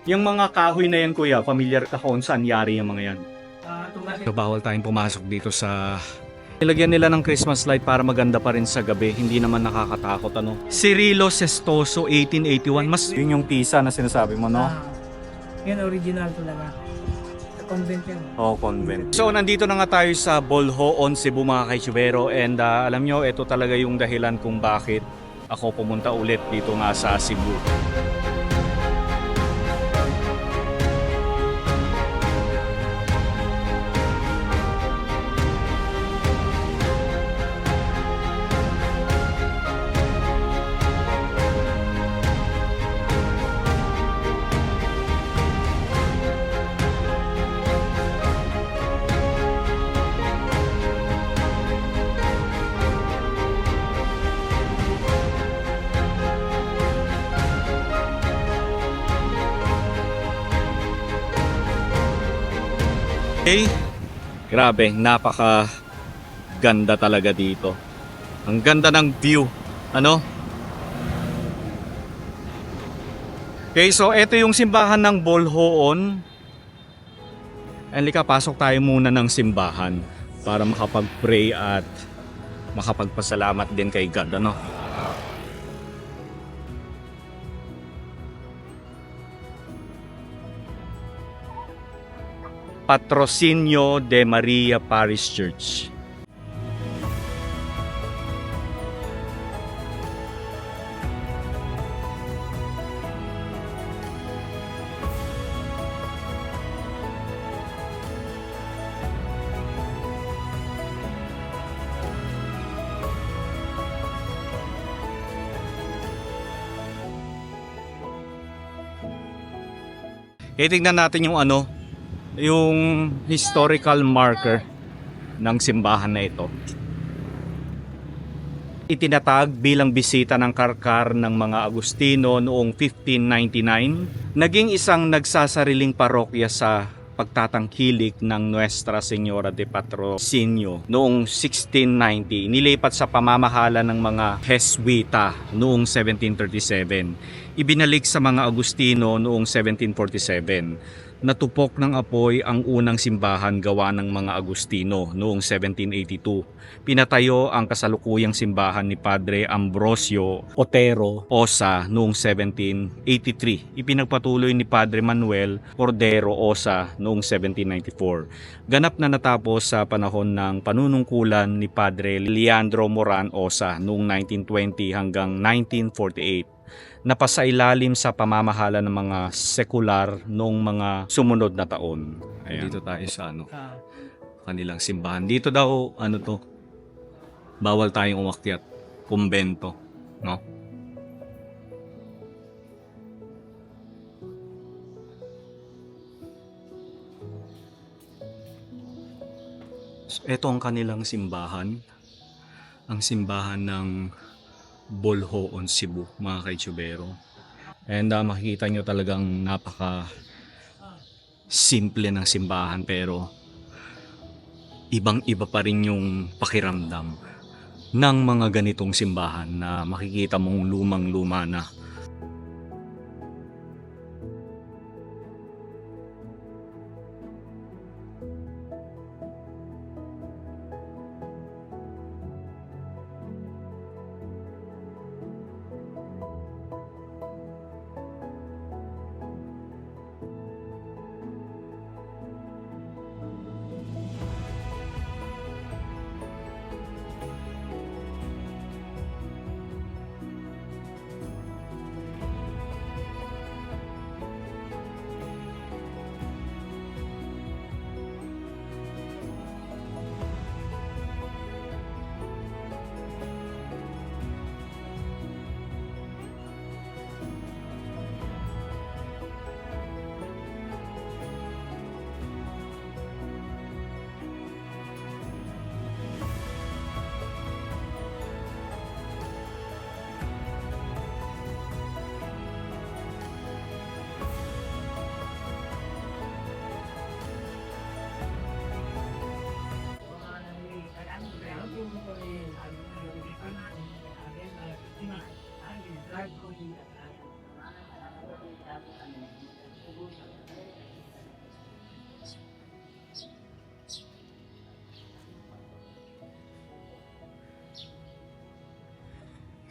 Yung mga kahoy na yan, kuya, familiar ka kung saan yari yung mga yan? So, bawal tayong pumasok dito sa... Nilagyan nila ng Christmas light para maganda pa rin sa gabi. Hindi naman nakakatakot, ano? Cirilo Sestoso, 1881. Mas yun yung tisa na sinasabi mo, no? Yan, original talaga. Sa convent yan. Oh, convent. So, nandito na nga tayo sa Bolhoon, Cebu, mga kaitsubero. And alam nyo, ito talaga yung dahilan kung bakit ako pumunta ulit dito nga sa Cebu. Okay. Grabe, napaka ganda talaga dito. Ang ganda ng view, ano? Okay, so ito yung simbahan ng Bolhoon. Halika, pasok tayo muna ng simbahan para makapag-pray at makapagpasalamat din kay God, ano? Patrocinio de Maria Parish Church. Tingnan natin yung ano, yung historical marker ng simbahan na ito. Itinatag bilang bisita ng karkar ng mga Agustino noong 1599. Naging isang nagsasariling parokya sa pagtatangkilik ng Nuestra Señora de Patrocinio noong 1690. Nilipat sa pamamahala ng mga Jesuita noong 1737. Ibinalik sa mga Agustino noong 1747. Natupok ng apoy ang unang simbahan gawa ng mga Agustino noong 1782. Pinatayo ang kasalukuyang simbahan ni Padre Ambrosio Otero Osa noong 1783. Ipinagpatuloy ni Padre Manuel Cordero Osa noong 1794. Ganap na natapos sa panahon ng panunungkulan ni Padre Leandro Moran Osa noong 1920 hanggang 1948. Napasailalim sa pamamahala ng mga sekular noong mga sumunod na taon. Ayan. Dito tayo sa kanilang simbahan. Dito daw, bawal tayong umakyat. Kumbento, no? So, ito ang kanilang simbahan. Ang simbahan ng Bolhoon, Cebu, mga kaitsubero. And makikita nyo talagang napaka simple ng simbahan, pero ibang iba pa rin yung pakiramdam ng mga ganitong simbahan na makikita mong lumang-luma na.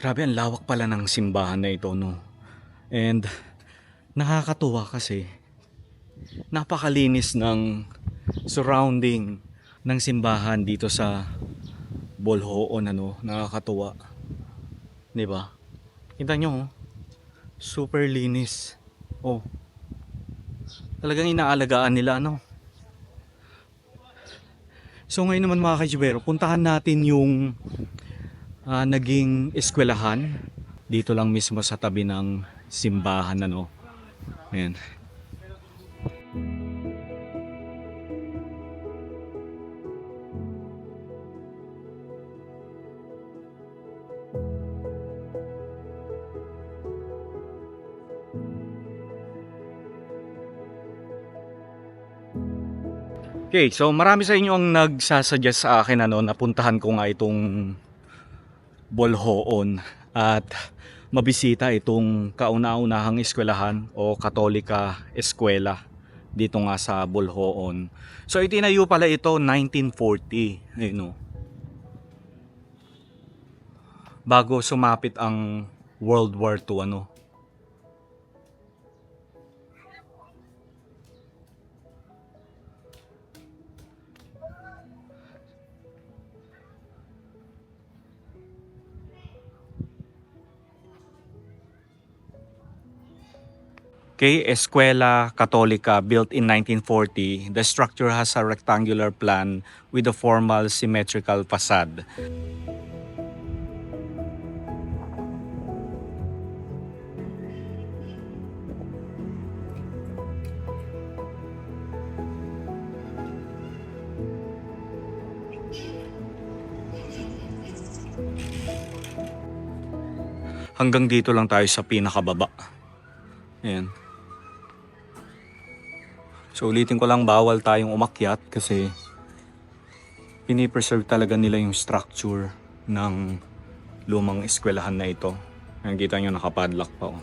Grabe, ang lawak pala ng simbahan na ito, no? And nakakatuwa kasi napakalinis ng surrounding ng simbahan dito sa Bolhoon, ano? Nakakatuwa. 'Di ba? Kita nyo, oh. Super linis. Oh. Talagang inaalagaan nila, ano? So ngayon naman mga kajibero, puntahan natin yung naging eskwelahan dito lang mismo sa tabi ng simbahan, ano. Ayan. Okay, so marami sa inyo ang nagsasuggest sa akin, ano, napuntahan ko nga itong Bolhoon at mabisita itong kauna-unahang eskwelahan o Katolika eskwela dito nga sa Bolhoon. So itinayo pala ito 1940, ayun, no? Bago sumapit ang World War II, ano. Okay, Escuela Católica built in 1940. The structure has a rectangular plan with a formal symmetrical facade. Hanggang dito lang tayo sa pinakababa. Ayan. So ulitin ko lang, bawal tayong umakyat kasi pinipreserve talaga nila yung structure ng lumang eskwelahan na ito. Ayan, kita nyo nakapadlock pa, oh.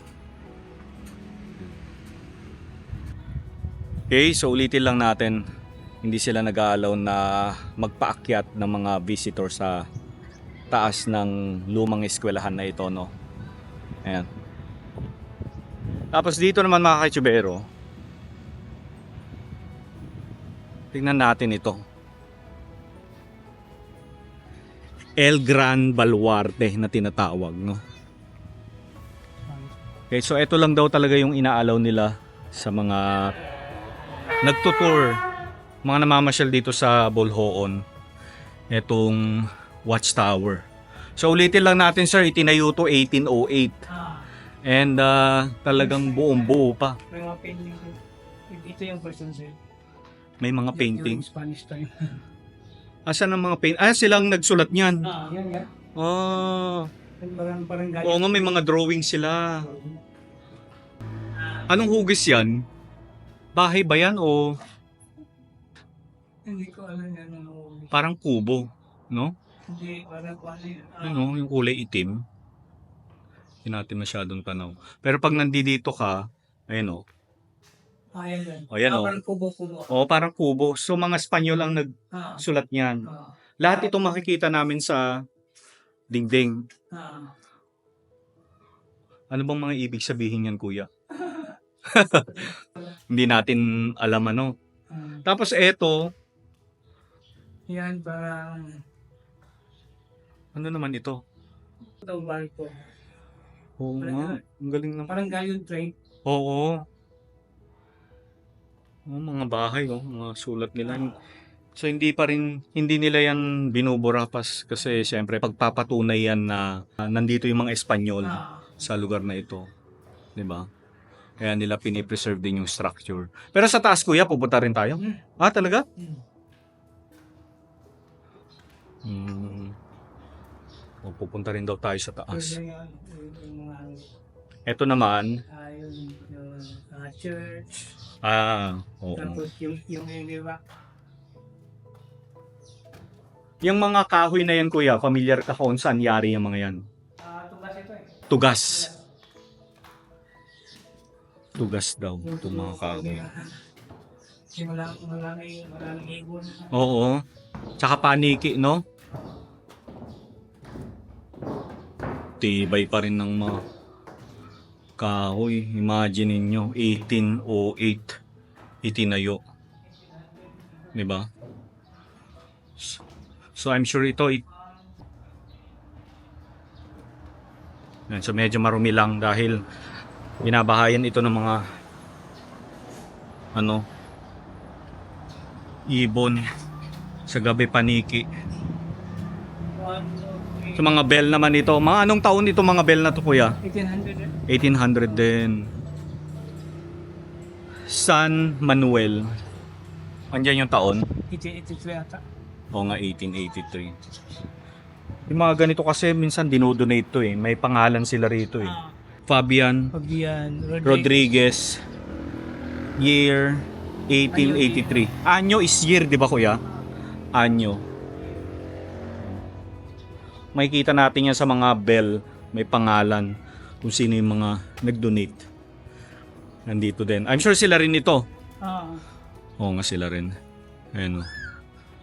Okay, so ulitin lang natin, hindi sila nag-aalaw na magpaakyat ng mga visitor sa taas ng lumang eskwelahan na ito, no? Ayan. Tapos dito naman mga kaitsubero, tingnan natin ito. El Gran Baluarte na tinatawag, no? Okay, so ito lang daw talaga yung inaalaw nila sa mga nagtutour, mga namamasyal dito sa Bolhoon, itong watchtower. So ulitin lang natin, sir, itinayo to 1808. And talagang buong buo pa. May mga painting. Ito yung person sir. May mga painting. Yung Spanish time. Asan ang mga paint? Ah, silang nagsulat niyan. Yan yan. Oh. Parang Oo nga, may mga drawing sila. Anong hugis yan? Bahay ba yan o Hindi ko alam yan. parang kubo, no? Hindi, parang quasi. Ano, yung kulay itim. Hindi natin masyadong tanaw. Pero pag nandito ka, ayun, o. Ayan yan. O, yan, o. Parang kubo-kubo. O, parang kubo. So, mga Espanyol ang nagsulat niyan. Lahat ito makikita namin sa dingding. Ano bang mga ibig sabihin yan, kuya? Hindi natin alam, ano. Tapos eto, Yan, parang ano naman ito? ito barko. Oo nga, ang galing naman. Parang galleon train. Oo. Mga bahay, oh, mga sulat nila. So hindi nila yan binubura kasi siyempre pagpapatunay yan na nandito yung mga Espanyol sa lugar na ito. 'Di ba? Kaya nila pinipreserve din yung structure. Pero sa taas, kuya, pupunta rin tayo? Ah, talaga? O, pupunta rin daw tayo sa taas. Ito naman, Yung church. oo. Tapos yung di ba? Yung mga kahoy na yan, kuya, familiar ka kung saan yari yung mga yan? Tugas ito eh. Tugas. Tugas daw, itong mga kahoy. Kasi walang ibon. Oo. Tsaka paniki, no? Tibay pa rin ng mga kahoy. Imagine ninyo, 1808 itinayo. Diba? So I'm sure ito Yan, so medyo marumi lang dahil binabahayan ito ng mga ibon sa gabi paniki. So mga bell naman ito. Mga anong taon ito mga bell na to kuya? 1800. 1800 din. San Manuel. Andiyan yung taon? 1883 ata. Oo nga, 1883. Yung mga ganito kasi minsan dinodonate to eh. May pangalan sila rito eh. Fabian Fabian Rodriguez. Year 1883. Anyo is year, di ba kuya? Anyo. Makikita natin yan sa mga bell. May pangalan kung sino yung mga nag-donate. Nandito din. I'm sure sila rin ito. Oo nga sila rin. Ayan o.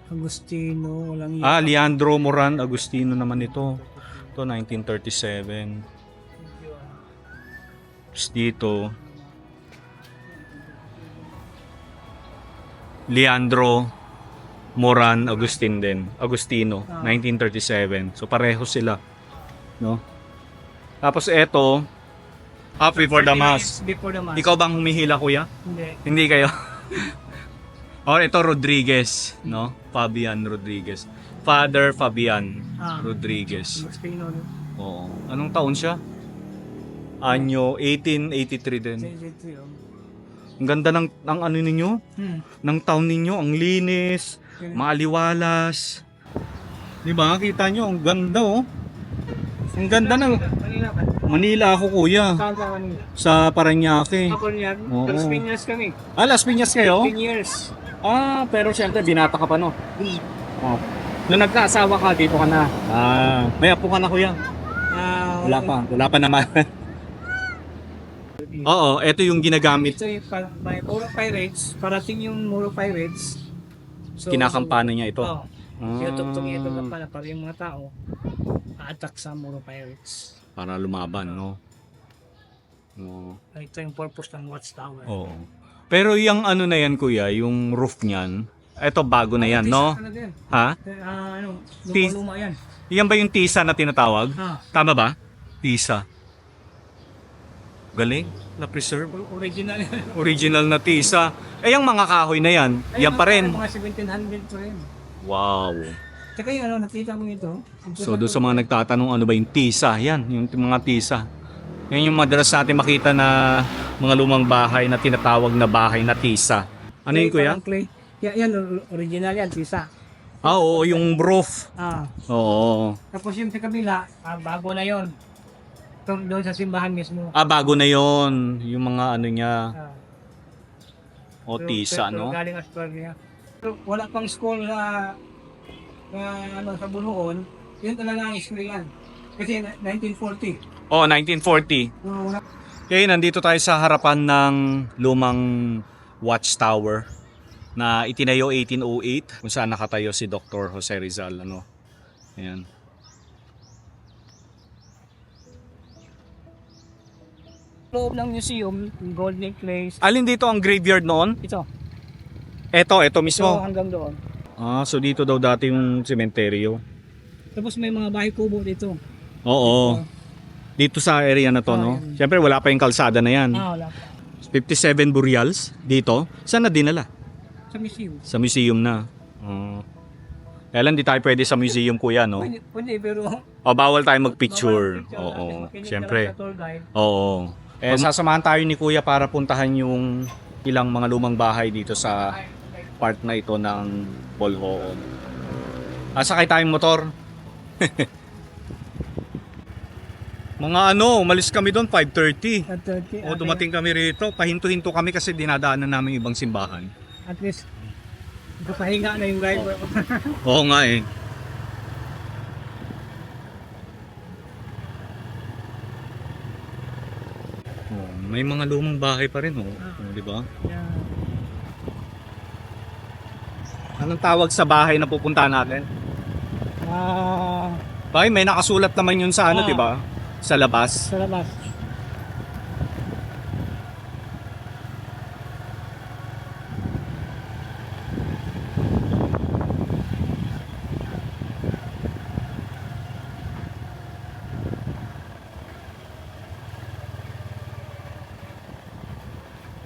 Agustino, walang Leandro Moran Agustino naman ito. Ito 1937. Tapos dito Leandro Moran Agustin din. Agustino 1937. So pareho sila, no? Tapos eto Up before the mass. Before the mass. Ikaw bang humihila kuya? Hindi. Hindi kayo. Or ito Rodriguez, no? Fabian Rodriguez. Father Fabian Rodriguez. Agustino. Oo. Anong taon siya? Anyo 1883 din. 1883. Ang ganda ng ano ninyo? Ng town ninyo, ang linis, maaliwalas. 'Di ba? Kita nyo, ang ganda oh. Ang ganda ng Manila ako kuya. Sa Parañaque. Ako niyan. Oo. Las Piñas kami. Las Piñas kayo? 10 years. Pero siyempre binata ka pa no? Oh. Nung nagkaasawa ka, dito ka na. May apo ka na kuya? Wala pa naman. Oo, ito yung ginagamit. Ito yung may Muro Pirates. Parating yung Muro Pirates. So, Kinakampana niya ito. Tinutugtugin ito na para yung mga tao a-attack sa Muro Pirates. Para lumaban, no? Oo. Ito yung purpose ng Watchtower. Oo. Pero yung ano na yan, kuya, yung roof niyan, ito bago na yan, no? Ha? Luma yan. Yan ba yung tisa na tinatawag? Tama ba? Tisa. Galing. Na-preserve. Original yan. Original na tisa. Yung mga kahoy na yan, yan pa rin. Mga 1700 pa rin. Wow. Tsaka yung nakita mo ito. So doon sa mga nagtatanong ano ba yung tisa, yan, yung mga tisa. Yan yung madalas natin makita na mga lumang bahay na tinatawag na bahay na tisa. Ano yun kuya? Clay. Yan, original yan, tisa. Oo, yung roof. Oo. Tapos yung sa kabila, bago na yon. Doon sa simbahan mismo. Bago na yon yung mga ano niya. Tisa, no? Galing Australia. Pero wala pang school na sa Bunuon. Yun talaga ang school yan. Kasi 1940. 1940. Okay, nandito tayo sa harapan ng lumang watchtower na itinayo 1808 kung saan nakatayo si Dr. Jose Rizal, ano. Ayan. Loob ng museum, gold necklace. Alin dito ang graveyard noon? Ito. Ito mismo. Ito hanggang doon. So dito daw dati yung sementeryo. Tapos may mga bahay kubo dito. Oo. Dito sa area na to, no? Siyempre wala pa yung kalsada na yan. Wala pa. 57 burials dito. Saan na dinala? Sa museum. Sa museum na. Kaya lang di tayo pwede sa museum kuya, no? Pwede pero... Bawal tayo magpicture. Oo. Siyempre. Oo. Sasamahan tayo ni kuya para puntahan yung ilang mga lumang bahay dito sa part na ito ng Bolhoon. Sakay tayong motor. Mga umalis kami doon 5:30. Dumating kami rito, pahinto-hinto kami kasi dinadaanan namin ibang simbahan. At least papahinga na yung driver. Oo nga eh. May mga lumang bahay pa rin, di ba? Anong tawag sa bahay na pupuntahan natin? May nakasulat naman yun sa di ba? Sa labas. Sa labas.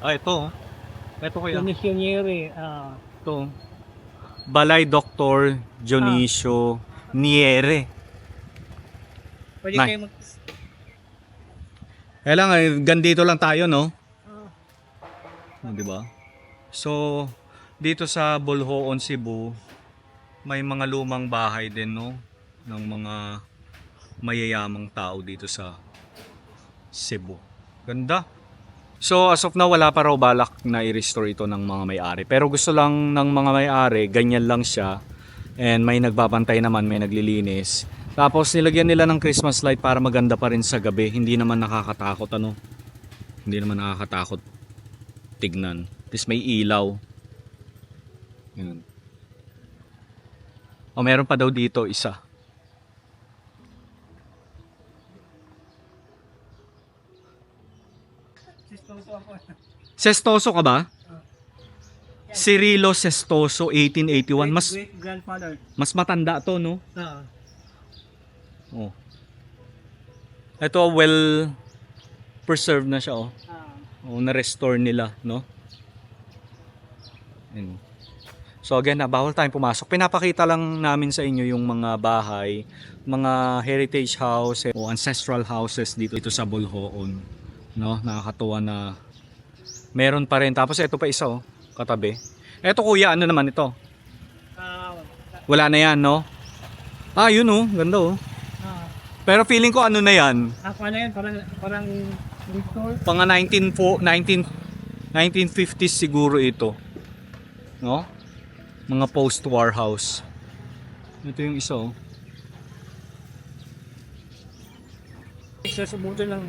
Ah, ito. Ito kuya. Misyonere. Ito. Balay Dr. Dionisio Niere. Pwede Nay. kayo mag... Kailangan, gandito lang tayo, no? Di ba? So, dito sa Bolhoon, Cebu, may mga lumang bahay din, no? Ng mga mayayamang tao dito sa Cebu. Ganda. So, as of now, wala pa raw balak na i-restore ito ng mga may-ari. Pero gusto lang ng mga may-ari, ganyan lang siya. And may nagbabantay naman, may naglilinis. Tapos nilagyan nila ng Christmas light para maganda pa rin sa gabi. Hindi naman nakakatakot, ano? Hindi naman nakakatakot tignan. Tapos may ilaw. Yun. O, meron pa daw dito isa. Sestoso ka ba? Cirilo Sestoso, 1881. Great grandfather. Mas matanda to, no? Ah. Oh. Ito, well preserved na siya, oh. Oh, na-restore nila, no? Ayun. So again, bawal tayong pumasok. Pinapakita lang namin sa inyo yung mga bahay, mga heritage house o ancestral houses dito sa Bolhoon, no? Nakakatuwa na meron pa rin. Tapos ito pa isa, oh, katabi. Ito kuya, ano naman ito? Wala na yan, no? Ah, yun, oh, ganda, oh. Pero feeling ko ano na yan? Ako na yan, parang Victor. Pang 1950s siguro ito. No? Mga post-war house. Ito yung isa, oh. Isa sa buto ng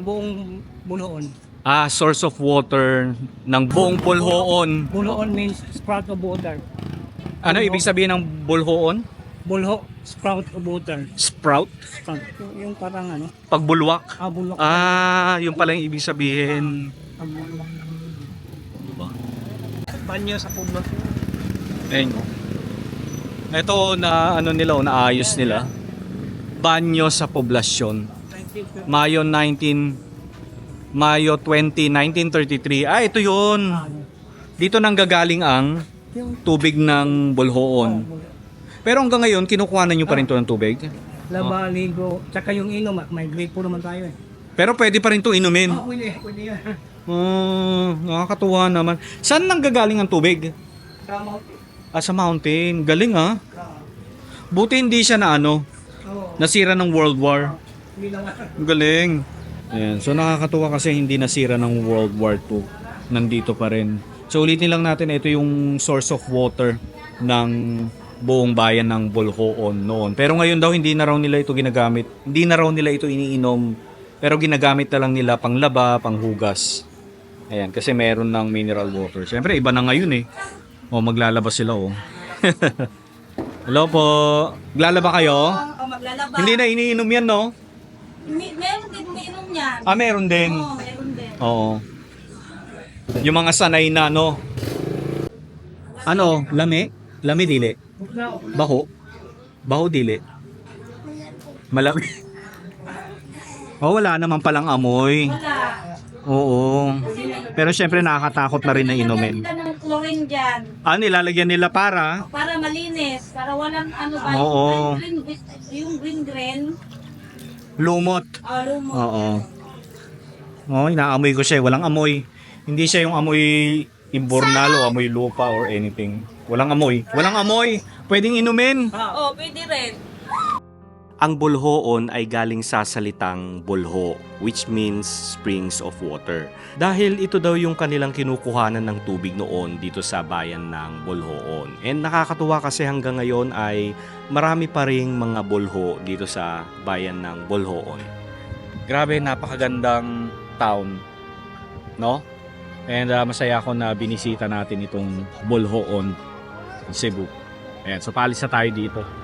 buong Bunoon. Ah, source of water ng buong Bolhoon. Bunoon means sprout of water. Ano ibig sabihin ng Bolhoon? Bulho, sprout of water. Sprout? Sprout. Yung parang ano, Pagbulwak? bulok. Yung pala yung ibig sabihin. Bulok. Diba? Banyo sa poblasyon. Ayun. Ito na ano nila, naayos nila. Banyo sa poblasyon. Mayo 20, 1933. Ah, ito yun. Dito nang gagaling ang tubig ng Bolhoon. Pero hanggang ngayon, kinukuha na nyo pa rin to ng tubig? Laba, ligo, tsaka yung inom, may grade po naman tayo eh. Pero pwede pa rin to inumin. Pwede yan. Nakakatuwa naman. Saan nang gagaling ang tubig? Sa mountain. Sa mountain. Galing, ha? Buti hindi siya na nasira ng World War. Hindi lang Galing. Ayan. So nakakatuwa kasi hindi nasira ng World War II. Nandito pa rin. So ulitin lang natin, ito yung source of water ng buong bayan ng Bolhoon noon. Pero ngayon daw hindi na raw nila ito ginagamit. Hindi na raw nila ito iniinom. Pero ginagamit na lang nila panglaba, panghugas. Ayan, kasi meron ng mineral water. Siyempre iba na ngayon eh. O maglalaba sila, oh. Hello po. Maglalaba kayo? Maglalaba. Hindi na iniinom yan, no? Meron din umiinom yan. Meron din. Oo, meron din. Oo. Yung mga sanay na, no? Ano? Lami? Lami dili? Baho? Baho dili? Malami? Wala naman palang amoy. Wala. Oo. Pero syempre nakakatakot na rin na inumin. Nilagyan ng chlorine dyan. Nilalagyan nila para? Para malinis. Para walang ano ba. Oo. Yung green. Lumot. Lumot. Oo. Inaamoy ko siya. Walang amoy. Hindi siya yung amoy imbornal o amoy lupa or anything. Walang amoy. Walang amoy. Pwedeng inumin. Oo, pwede rin. Ang Bolhoon ay galing sa salitang bolho, which means springs of water. Dahil ito daw yung kanilang kinukuhanan ng tubig noon dito sa bayan ng Bolhoon. And nakakatuwa kasi hanggang ngayon ay marami pa ring mga bolho dito sa bayan ng Bolhoon. Grabe, napakagandang town, no? And masaya ako na binisita natin itong Bolhoon, Cebu. Ayan, so paalis na tayo dito.